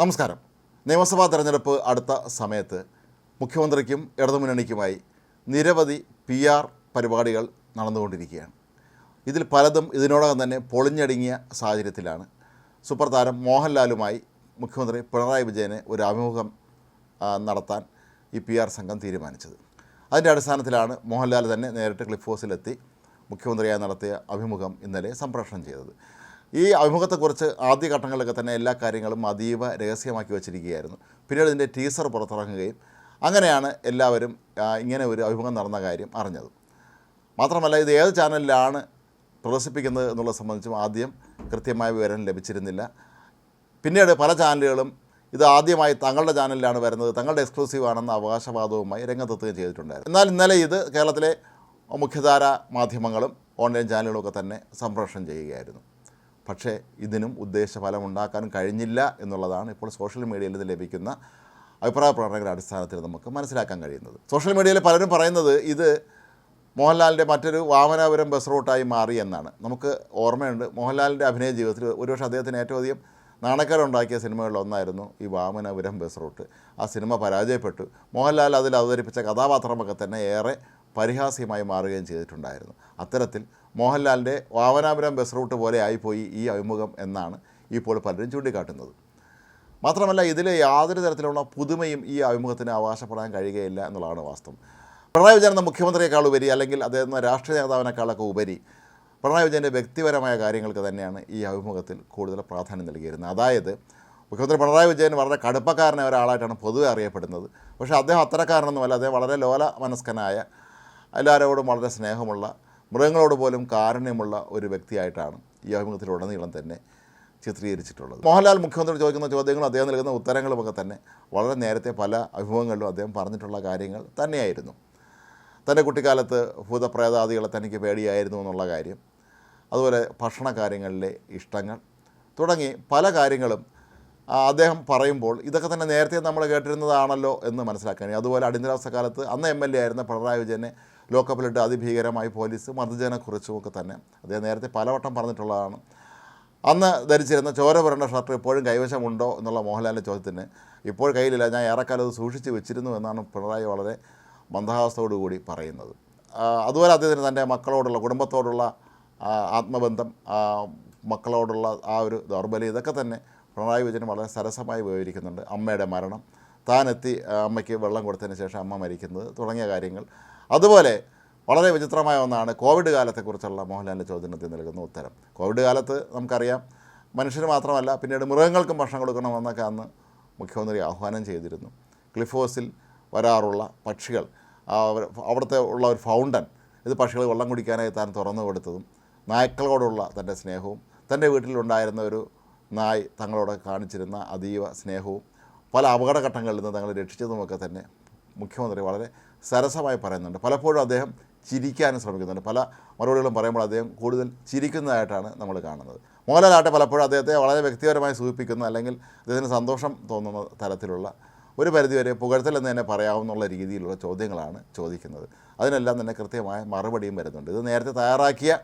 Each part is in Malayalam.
നമസ്കാരം. നിയമസഭാ തെരഞ്ഞെടുപ്പ് അടുത്ത സമയത്ത് മുഖ്യമന്ത്രിക്കും ഇടതുമുന്നണിക്കുമായി നിരവധി PR പരിപാടികൾ നടന്നുകൊണ്ടിരിക്കുകയാണ്. ഇതിൽ പലതും ഇതിനോടകം തന്നെ പൊളിഞ്ഞടുങ്ങിയ സാഹചര്യത്തിലാണ് സൂപ്പർ താരം മോഹൻലാലുമായി മുഖ്യമന്ത്രി പിണറായി വിജയനെ ഒരു അഭിമുഖം നടത്താൻ ഈ PR സംഘം തീരുമാനിച്ചത്. അതിൻ്റെ അടിസ്ഥാനത്തിലാണ് മോഹൻലാൽ തന്നെ നേരിട്ട് ക്ലിഫ് ഹൗസിലെത്തി മുഖ്യമന്ത്രിയായി നടത്തിയ അഭിമുഖം ഇന്നലെ സംപ്രേഷണം ചെയ്തത്. ഈ അഭിമുഖത്തെക്കുറിച്ച് ആദ്യഘട്ടങ്ങളിലൊക്കെ തന്നെ എല്ലാ കാര്യങ്ങളും അതീവ രഹസ്യമാക്കി വച്ചിരിക്കുകയായിരുന്നു. പിന്നീട് ഇതിൻ്റെ ടീസർ പുറത്തിറങ്ങുകയും അങ്ങനെയാണ് എല്ലാവരും ഇങ്ങനെ ഒരു അഭിമുഖം നടന്ന കാര്യം അറിഞ്ഞത്. മാത്രമല്ല, ഇത് ഏത് ചാനലിലാണ് പ്രദർശിപ്പിക്കുന്നത് എന്നുള്ളത് സംബന്ധിച്ചും ആദ്യം കൃത്യമായ വിവരം ലഭിച്ചിരുന്നില്ല. പിന്നീട് പല ചാനലുകളും ഇത് ആദ്യമായി തങ്ങളുടെ ചാനലിലാണ് വരുന്നത്, തങ്ങളുടെ എക്സ്ക്ലൂസീവ് ആണെന്ന അവകാശവാദവുമായി രംഗത്തെത്തുകയും ചെയ്തിട്ടുണ്ടായിരുന്നു. എന്നാൽ ഇന്നലെ ഇത് കേരളത്തിലെ മുഖ്യധാര മാധ്യമങ്ങളും ഓൺലൈൻ ചാനലുകളൊക്കെ തന്നെ സംപ്രേഷണം ചെയ്യുകയായിരുന്നു. പക്ഷേ ഇതിനും ഉദ്ദേശഫലമുണ്ടാക്കാൻ കഴിഞ്ഞില്ല എന്നുള്ളതാണ് ഇപ്പോൾ സോഷ്യൽ മീഡിയയിൽ നിന്ന് ലഭിക്കുന്ന അഭിപ്രായ പ്രകടനങ്ങളുടെ അടിസ്ഥാനത്തിൽ നമുക്ക് മനസ്സിലാക്കാൻ കഴിയുന്നത്. സോഷ്യൽ മീഡിയയിൽ പലരും പറയുന്നത് ഇത് മോഹൻലാലിൻ്റെ മറ്റൊരു വാമനാപുരം ബസ് റൂട്ടായി മാറി എന്നാണ്. നമുക്ക് ഓർമ്മയുണ്ട്, മോഹൻലാലിൻ്റെ അഭിനയ ജീവിതത്തിൽ ഒരുപക്ഷെ അദ്ദേഹത്തിന് ഏറ്റവും അധികം നാണക്കേടുണ്ടാക്കിയ സിനിമകളിലൊന്നായിരുന്നു ഈ വാമനാപുരം ബസ് റൂട്ട്. ആ സിനിമ പരാജയപ്പെട്ടു. മോഹൻലാൽ അതിൽ അവതരിപ്പിച്ച കഥാപാത്രമൊക്കെ തന്നെ ഏറെ പരിഹാസ്യമായി മാറുകയും ചെയ്തിട്ടുണ്ടായിരുന്നു. അത്തരത്തിൽ മോഹൻലാലിൻ്റെ വാമനാപുരം ബസ് റൂട്ട് പോലെ ആയിപ്പോയി ഈ അഭിമുഖം എന്നാണ് ഇപ്പോൾ പലരും ചൂണ്ടിക്കാട്ടുന്നത്. മാത്രമല്ല, ഇതിൽ യാതൊരു തരത്തിലുള്ള പുതുമയും ഈ അഭിമുഖത്തിന് അവകാശപ്പെടാൻ കഴിയുകയില്ല എന്നുള്ളതാണ് വാസ്തവം. പിണറായി വിജയൻ എന്ന മുഖ്യമന്ത്രിയേക്കാൾ ഉപരി, അല്ലെങ്കിൽ അദ്ദേഹം രാഷ്ട്രീയ നേതാവിനേക്കാളൊക്കെ ഉപരി പിണറായി വിജയൻ്റെ വ്യക്തിപരമായ കാര്യങ്ങൾക്ക് തന്നെയാണ് ഈ അഭിമുഖത്തിൽ കൂടുതൽ പ്രാധാന്യം നൽകിയിരുന്നത്. അതായത് മുഖ്യമന്ത്രി പിണറായി വിജയൻ വളരെ കടുപ്പക്കാരനായ ഒരാളായിട്ടാണ് പൊതുവെ അറിയപ്പെടുന്നത്. പക്ഷേ അദ്ദേഹം അത്തരക്കാരനൊന്നുമല്ല. അദ്ദേഹം വളരെ ലോല മനസ്കനായ, എല്ലാവരോടും വളരെ സ്നേഹമുള്ള, മൃഗങ്ങളോട് പോലും കാരുണ്യമുള്ള ഒരു വ്യക്തിയായിട്ടാണ് ഈ അഭിമുഖത്തിലുടനീളം തന്നെ ചിത്രീകരിച്ചിട്ടുള്ളത്. മോഹൻലാൽ മുഖ്യമന്ത്രി ചോദിക്കുന്ന ചോദ്യങ്ങളും അദ്ദേഹം നൽകുന്ന ഉത്തരങ്ങളുമൊക്കെ തന്നെ വളരെ നേരത്തെ പല അഭിമുഖങ്ങളിലും അദ്ദേഹം പറഞ്ഞിട്ടുള്ള കാര്യങ്ങൾ തന്നെയായിരുന്നു. തൻ്റെ കുട്ടിക്കാലത്ത് ഭൂതപ്രേതാദികളെ തനിക്ക് പേടിയായിരുന്നു എന്നുള്ള കാര്യം, അതുപോലെ ഭക്ഷണ കാര്യങ്ങളിലെ ഇഷ്ടങ്ങൾ തുടങ്ങി പല കാര്യങ്ങളും അദ്ദേഹം പറയുമ്പോൾ ഇതൊക്കെ തന്നെ നേരത്തെ നമ്മൾ കേട്ടിരുന്നതാണല്ലോ എന്ന് മനസ്സിലാക്കാൻ. അതുപോലെ അടിയന്തരാവസ്ഥ കാലത്ത് അന്ന് MLA ആയിരുന്ന പിണറായി വിജയനെ ലോക്കപ്പിലിട്ട് അതിഭീകരമായി പോലീസ് മർദ്ദിച്ചതിനെക്കുറിച്ചുമൊക്കെ തന്നെ അദ്ദേഹം നേരത്തെ പലവട്ടം പറഞ്ഞിട്ടുള്ളതാണ്. അന്ന് ധരിച്ചിരുന്ന ചോര പുരണ്ട ഷർട്ട് ഇപ്പോഴും കൈവശമുണ്ടോ എന്നുള്ള മോഹൻലാലിൻ്റെ ചോദ്യത്തിന് ഇപ്പോൾ കയ്യിലില്ല, ഞാൻ ഏറെക്കാലം അത് സൂക്ഷിച്ച് വെച്ചിരുന്നു എന്നാണ് പിണറായി വളരെ മന്ദഹാസത്തോടുകൂടി പറയുന്നത്. അതുപോലെ അദ്ദേഹത്തിന് തൻ്റെ മക്കളോടുള്ള, കുടുംബത്തോടുള്ള ആത്മബന്ധം, മക്കളോടുള്ള ആ ഒരു ദൗർബല്യം, ഇതൊക്കെ തന്നെ പിണറായി വിജയൻ വളരെ സരസമായി വിവരിക്കുന്നുണ്ട്. അമ്മയുടെ മരണം, താനെത്തി അമ്മയ്ക്ക് വെള്ളം കൊടുത്തതിന് ശേഷം അമ്മ മരിക്കുന്നത് തുടങ്ങിയ കാര്യങ്ങൾ. അതുപോലെ വളരെ വിചിത്രമായ ഒന്നാണ് കോവിഡ് കാലത്തെക്കുറിച്ചുള്ള മോഹൻലാലിൻ്റെ ചോദ്യത്തിന് നൽകുന്ന ഉത്തരം. കോവിഡ് കാലത്ത് നമുക്കറിയാം, മനുഷ്യന് മാത്രമല്ല പിന്നീട് മൃഗങ്ങൾക്കും ഭക്ഷണം കൊടുക്കണമെന്നൊക്കെ അന്ന് മുഖ്യമന്ത്രി ആഹ്വാനം ചെയ്തിരുന്നു. ക്ലിഫ് ഹൗസിൽ വരാറുള്ള പക്ഷികൾ, അവിടുത്തെ ഉള്ള ഒരു ഫൗണ്ടൻ, ഇത് പക്ഷികൾ വെള്ളം കുടിക്കാനായി താൻ തുറന്നു കൊടുത്തതും, നായ്ക്കളോടുള്ള തൻ്റെ സ്നേഹവും, തൻ്റെ വീട്ടിലുണ്ടായിരുന്ന ഒരു നായ് തങ്ങളോട് കാണിച്ചിരുന്ന അതീവ സ്നേഹവും, പല അപകടഘട്ടങ്ങളിൽ നിന്ന് തങ്ങളെ രക്ഷിച്ചതുമൊക്കെ തന്നെ മുഖ്യമന്ത്രി വളരെ സരസമായി പറയുന്നുണ്ട്. പലപ്പോഴും അദ്ദേഹം ചിരിക്കാനും ശ്രമിക്കുന്നുണ്ട്. പല മറുപടികളും പറയുമ്പോൾ അദ്ദേഹം കൂടുതൽ ചിരിക്കുന്നതായിട്ടാണ് നമ്മൾ കാണുന്നത്. മോഹൻലാലാട്ടെ പലപ്പോഴും അദ്ദേഹത്തെ വളരെ വ്യക്തിപരമായി സൂചിപ്പിക്കുന്ന, അല്ലെങ്കിൽ അദ്ദേഹത്തിന് സന്തോഷം തോന്നുന്ന തരത്തിലുള്ള, ഒരു പരിധിവരെ പുകഴ്ത്തൽ എന്ന് തന്നെ പറയാവുന്ന രീതിയിലുള്ള ചോദ്യങ്ങളാണ് ചോദിക്കുന്നത്. അതിനെല്ലാം തന്നെ കൃത്യമായ മറുപടിയും വരുന്നുണ്ട്. ഇത് നേരത്തെ തയ്യാറാക്കിയ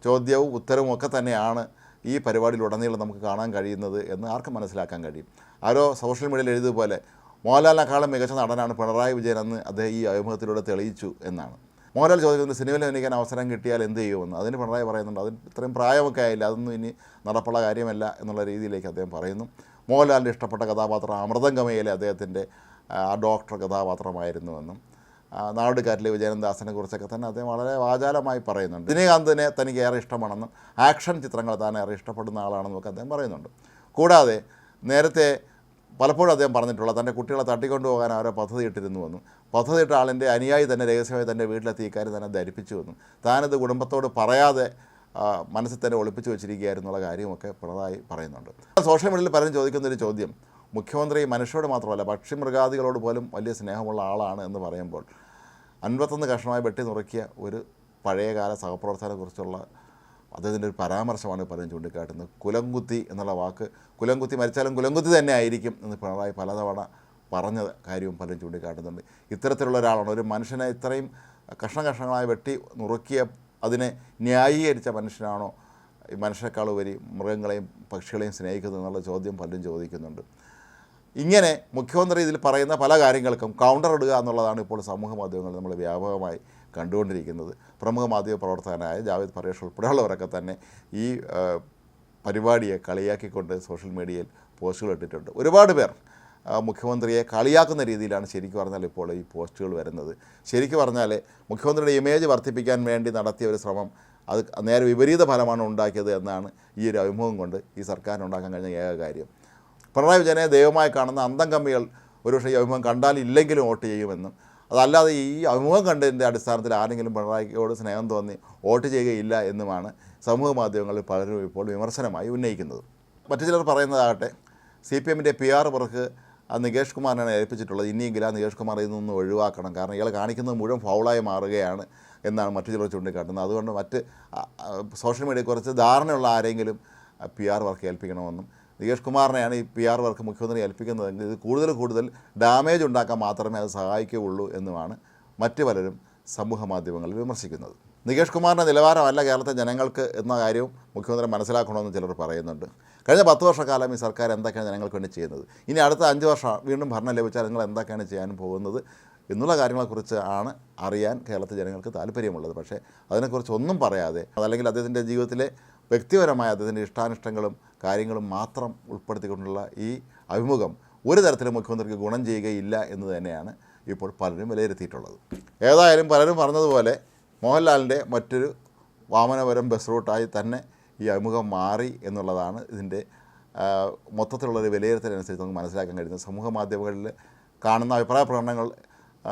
ചോദ്യവും ഉത്തരവും ഒക്കെ തന്നെയാണ് ഈ പരിപാടിയിലുടനീളം നമുക്ക് കാണാൻ കഴിയുന്നത് എന്ന് ആർക്കും മനസ്സിലാക്കാൻ കഴിയും. ആരോ സോഷ്യൽ മീഡിയയിൽ എഴുതിയതുപോലെ മോഹൻലാലിനേക്കാളും മികച്ച നടനാണ് പിണറായി വിജയൻ എന്ന് അദ്ദേഹം ഈ അഭിമുഖത്തിലൂടെ തെളിയിച്ചു എന്നാണ്. മോഹൻലാൽ ചോദിക്കുന്നത് സിനിമയിൽ അഭിനയിക്കാൻ അവസരം കിട്ടിയാൽ എന്ത് ചെയ്യുമെന്ന്. അതിന് പിണറായി പറയുന്നുണ്ട്, അതിന് ഇത്രയും പ്രായമൊക്കെ ആയില്ല, അതൊന്നും ഇനി നടപ്പുള്ള കാര്യമല്ല എന്നുള്ള രീതിയിലേക്ക് അദ്ദേഹം പറയുന്നു. മോഹൻലാലിൻ്റെ ഇഷ്ടപ്പെട്ട കഥാപാത്രം അമൃതംഗമയിലെ അദ്ദേഹത്തിൻ്റെ ഡോക്ടർ കഥാപാത്രമായിരുന്നുവെന്നും, നാടുകാരിലെ വിജയനന്ദാസിനെ കുറിച്ചൊക്കെ തന്നെ അദ്ദേഹം വളരെ വാചാലമായി പറയുന്നുണ്ട്. രജനീകാന്തിനെ തനിക്ക് ഏറെ ഇഷ്ടമാണെന്നും ആക്ഷൻ ചിത്രങ്ങൾ താൻ ഏറെ ഇഷ്ടപ്പെടുന്ന ആളാണെന്നൊക്കെ അദ്ദേഹം പറയുന്നുണ്ട്. കൂടാതെ നേരത്തെ പലപ്പോഴും അദ്ദേഹം പറഞ്ഞിട്ടുള്ള തൻ്റെ കുട്ടികളെ തട്ടിക്കൊണ്ടുപോകാൻ അവരെ പദ്ധതിയിട്ടിരുന്നുവെന്നും, പദ്ധതിയിട്ട ആളിൻ്റെ അനുയായി തന്നെ രഹസ്യമായി തൻ്റെ വീട്ടിലെത്തി ഇക്കാര്യം തന്നെ ധരിപ്പിച്ചുവെന്നും, താനത് കുടുംബത്തോട് പറയാതെ മനസ്സിൽ തന്നെ ഒളിപ്പിച്ച് വെച്ചിരിക്കുകയായിരുന്നുള്ള കാര്യമൊക്കെ പിണറായി പറയുന്നുണ്ട്. സോഷ്യൽ മീഡിയയിൽ പലരും ചോദിക്കുന്നൊരു ചോദ്യം, മുഖ്യമന്ത്രി മനുഷ്യരോട് മാത്രമല്ല പക്ഷി മൃഗാദികളോട് പോലും വലിയ സ്നേഹമുള്ള ആളാണ് എന്ന് പറയുമ്പോൾ 51 കഷ്ണമായി വെട്ടി നുറുക്കിയ ഒരു പഴയകാല സഹപ്രവർത്തകനെക്കുറിച്ചുള്ള അദ്ദേഹത്തിൻ്റെ ഒരു പരാമർശമാണ് പലരും ചൂണ്ടിക്കാട്ടുന്നത്. കുലംകുത്തി എന്നുള്ള വാക്ക്, കുലംകുത്തി മരിച്ചാലും കുലംകുത്തി തന്നെ ആയിരിക്കും എന്ന് പിണറായി പലതവണ പറഞ്ഞ കാര്യവും പലരും ചൂണ്ടിക്കാട്ടുന്നുണ്ട്. ഇത്തരത്തിലുള്ള ഒരാളാണ് ഒരു മനുഷ്യനെ ഇത്രയും കഷ്ണങ്ങളായി വെട്ടി നുറുക്കിയ അതിനെ ന്യായീകരിച്ച മനുഷ്യനാണോ ഈ മനുഷ്യരെക്കാൾ ഉപരി മൃഗങ്ങളെയും പക്ഷികളെയും സ്നേഹിക്കുന്നത് എന്നുള്ള ചോദ്യം പലരും ചോദിക്കുന്നുണ്ട്. ഇങ്ങനെ മുഖ്യമന്ത്രി ഇതിൽ പറയുന്ന പല കാര്യങ്ങൾക്കും കൗണ്ടർ ഇടുക എന്നുള്ളതാണ് ഇപ്പോൾ സമൂഹ മാധ്യമങ്ങളിൽ നമ്മൾ വ്യാപകമായി കണ്ടുകൊണ്ടിരിക്കുന്നത്. പ്രമുഖ മാധ്യമ പ്രവർത്തകനായ ജാവേദ് പരേഷ് ഉൾപ്പെടെയുള്ളവരൊക്കെ തന്നെ ഈ പരിപാടിയെ കളിയാക്കിക്കൊണ്ട് സോഷ്യൽ മീഡിയയിൽ പോസ്റ്റുകൾ ഇട്ടിട്ടുണ്ട്. ഒരുപാട് പേർ മുഖ്യമന്ത്രിയെ കളിയാക്കുന്ന രീതിയിലാണ് ശരിക്കും പറഞ്ഞാൽ ഇപ്പോൾ ഈ പോസ്റ്റുകൾ വരുന്നത്. ശരിക്കും പറഞ്ഞാൽ മുഖ്യമന്ത്രിയുടെ ഇമേജ് വർദ്ധിപ്പിക്കാൻ വേണ്ടി നടത്തിയ ഒരു ശ്രമം അത് നേരെ വിപരീത ഫലമാണ് ഉണ്ടാക്കിയത് എന്നാണ് ഈ ഒരു അഭിമുഖം കൊണ്ട് ഈ സർക്കാരിന് ഉണ്ടാക്കാൻ കഴിഞ്ഞ ഏക കാര്യം. പിണറായി വിജയനെ ദൈവമായി കാണുന്ന അന്തം കമ്മികൾ ഒരുപക്ഷെ ഈ അഭിമുഖം കണ്ടാൽ ഇല്ലെങ്കിലും വോട്ട് ചെയ്യുമെന്നും, അതല്ലാതെ ഈ അഭിമുഖം കണ്ടതിൻ്റെ അടിസ്ഥാനത്തിൽ ആരെങ്കിലും പിണറായിയോട് സ്നേഹം തോന്നി വോട്ട് ചെയ്യുകയില്ല എന്നുമാണ് സമൂഹ മാധ്യമങ്ങളിൽ പലരും ഇപ്പോൾ വിമർശനമായി ഉന്നയിക്കുന്നത്. മറ്റു ചിലർ പറയുന്നതാകട്ടെ CPMൻ്റെ PR വർക്ക് നികേഷ് കുമാറിനാണ് ഏൽപ്പിച്ചിട്ടുള്ളത്. ഇനിയെങ്കിലും ആ നികേഷ് കുമാർ ഇതിൽ നിന്ന് ഒഴിവാക്കണം, കാരണം ഇയാൾ കാണിക്കുന്നത് മുഴുവൻ ഫൗളായി മാറുകയാണ് എന്നാണ് മറ്റു ചിലർ ചൂണ്ടിക്കാട്ടുന്നത്. അതുകൊണ്ട് മറ്റ് സോഷ്യൽ മീഡിയയെ കുറിച്ച് ധാരണയുള്ള ആരെങ്കിലും PR വർക്ക് ഏൽപ്പിക്കണമെന്നും, നികേഷ് കുമാറിനെയാണ് ഈ PR വർക്ക് മുഖ്യമന്ത്രി ഏൽപ്പിക്കുന്നതെങ്കിൽ ഇത് കൂടുതൽ ഡാമേജ് ഉണ്ടാക്കാൻ മാത്രമേ അത് സഹായിക്കുകയുള്ളൂ എന്നുമാണ് മറ്റു പലരും സമൂഹ മാധ്യമങ്ങളിൽ വിമർശിക്കുന്നത്. നികേഷ് കുമാറിൻ്റെ നിലവാരമല്ല കേരളത്തെ ജനങ്ങൾക്ക് എന്ന കാര്യവും മുഖ്യമന്ത്രി മനസ്സിലാക്കണമെന്ന് ചിലർ പറയുന്നുണ്ട്. കഴിഞ്ഞ 10 വർഷക്കാലം ഈ സർക്കാർ എന്തൊക്കെയാണ് ജനങ്ങൾക്ക് വേണ്ടി ചെയ്യുന്നത്, ഇനി അടുത്ത 5 വർഷം വീണ്ടും ഭരണം ലഭിച്ചാൽ നിങ്ങൾ എന്തൊക്കെയാണ് ചെയ്യാൻ പോകുന്നത് എന്നുള്ള കാര്യങ്ങളെക്കുറിച്ച് ആണ് അറിയാൻ കേരളത്തിലെ ജനങ്ങൾക്ക് താല്പര്യമുള്ളത്. പക്ഷേ അതിനെക്കുറിച്ച് ഒന്നും പറയാതെ, അതല്ലെങ്കിൽ അദ്ദേഹത്തിൻ്റെ ജീവിതത്തിലെ വ്യക്തിപരമായ അദ്ദേഹത്തിൻ്റെ ഇഷ്ടാനിഷ്ടങ്ങളും കാര്യങ്ങളും മാത്രം ഉൾപ്പെടുത്തിക്കൊണ്ടുള്ള ഈ അഭിമുഖം ഒരു തരത്തിലും മുഖ്യമന്ത്രിക്ക് ഗുണം ചെയ്യുകയില്ല എന്ന് തന്നെയാണ് ഇപ്പോൾ പലരും വിലയിരുത്തിയിട്ടുള്ളത്. ഏതായാലും പലരും പറഞ്ഞതുപോലെ മോഹൻലാലിൻ്റെ മറ്റൊരു വാമനപുരം ബസ് റൂട്ടായി തന്നെ ഈ അഭിമുഖം മാറി എന്നുള്ളതാണ് ഇതിൻ്റെ മൊത്തത്തിലുള്ളൊരു വിലയിരുത്തലനുസരിച്ച് നമുക്ക് മനസ്സിലാക്കാൻ കഴിയുന്നത്. സമൂഹ മാധ്യമങ്ങളിൽ കാണുന്ന അഭിപ്രായ പ്രകടനങ്ങൾ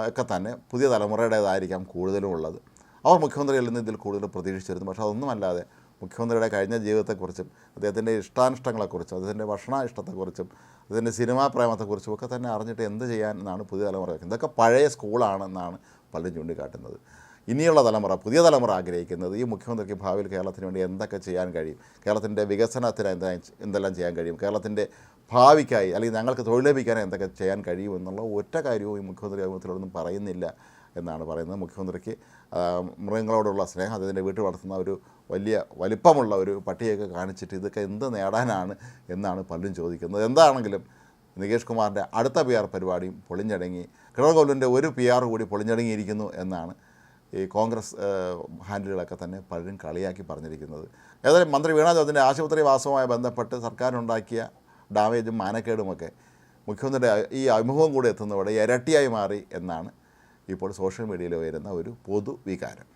ഒക്കെ തന്നെ പുതിയ തലമുറയുടേതായിരിക്കാം കൂടുതലും ഉള്ളത്. അവർ മുഖ്യമന്ത്രിയിൽ നിന്ന് ഇതിൽ കൂടുതൽ പ്രതീക്ഷിച്ചിരുന്നു. പക്ഷേ അതൊന്നുമല്ലാതെ മുഖ്യമന്ത്രിയുടെ കഴിഞ്ഞ ജീവിതത്തെക്കുറിച്ചും അദ്ദേഹത്തിൻ്റെ ഇഷ്ടാനിഷ്ടങ്ങളെക്കുറിച്ചും അദ്ദേഹത്തിൻ്റെ ഭക്ഷണ ഇഷ്ടത്തെക്കുറിച്ചും അദ്ദേഹത്തിൻ്റെ സിനിമാ പ്രേമത്തെക്കുറിച്ചും ഒക്കെ തന്നെ അറിഞ്ഞിട്ട് എന്ത് ചെയ്യാൻ എന്നാണ് പുതിയ തലമുറ. ഇതൊക്കെ പഴയ സ്കൂളാണെന്നാണ് പലരും ചൂണ്ടിക്കാട്ടുന്നത്. ഇനിയുള്ള തലമുറ, പുതിയ തലമുറ ആഗ്രഹിക്കുന്നത് ഈ മുഖ്യമന്ത്രിക്ക് ഭാവിയിൽ കേരളത്തിന് വേണ്ടി എന്തൊക്കെ ചെയ്യാൻ കഴിയും, കേരളത്തിൻ്റെ വികസനത്തിന് എന്തെല്ലാം ചെയ്യാൻ കഴിയും, കേരളത്തിൻ്റെ ഭാവിക്കായി അല്ലെങ്കിൽ ഞങ്ങൾക്ക് തൊഴിൽ ലഭിക്കാനായി എന്തൊക്കെ ചെയ്യാൻ കഴിയും എന്നുള്ള ഒറ്റ കാര്യവും ഈ മുഖ്യമന്ത്രി അഭിമുഖത്തിലൊന്നും പറയുന്നില്ല എന്നാണ് പറയുന്നത്. മുഖ്യമന്ത്രിക്ക് മൃഗങ്ങളോടുള്ള സ്നേഹം, അദ്ദേഹത്തിൻ്റെ വീട്ടിൽ വളർത്തുന്ന ഒരു വലിയ വലിപ്പമുള്ള ഒരു പട്ടിയൊക്കെ കാണിച്ചിട്ട് ഇതൊക്കെ എന്ത് നേടാനാണ് എന്നാണ് പലരും ചോദിക്കുന്നത്. എന്താണെങ്കിലും നികേഷ് കുമാറിൻ്റെ അടുത്ത PR പരിപാടിയും പൊളിഞ്ഞടങ്ങി, കിണർ ഗവൺമെൻറ്റിൻ്റെ ഒരു PR കൂടി പൊളിഞ്ഞടങ്ങിയിരിക്കുന്നു എന്നാണ് ഈ കോൺഗ്രസ് ഹാൻഡിലുകളൊക്കെ തന്നെ പലരും കളിയാക്കി പറഞ്ഞിരിക്കുന്നത്. ഏതായാലും മന്ത്രി വീണ ജോർജിൻ്റെ ആശുപത്രി വാസവുമായി ബന്ധപ്പെട്ട് സർക്കാരിനുണ്ടാക്കിയ ഡാമേജും മാനക്കേടുമൊക്കെ മുഖ്യമന്ത്രിയുടെ ഈ അഭിമുഖം കൂടി എത്തുന്നതോടെ ഇരട്ടിയായി മാറി എന്നാണ് ഇപ്പോൾ സോഷ്യൽ മീഡിയയിൽ വരുന്ന ഒരു പൊതുവികാരം.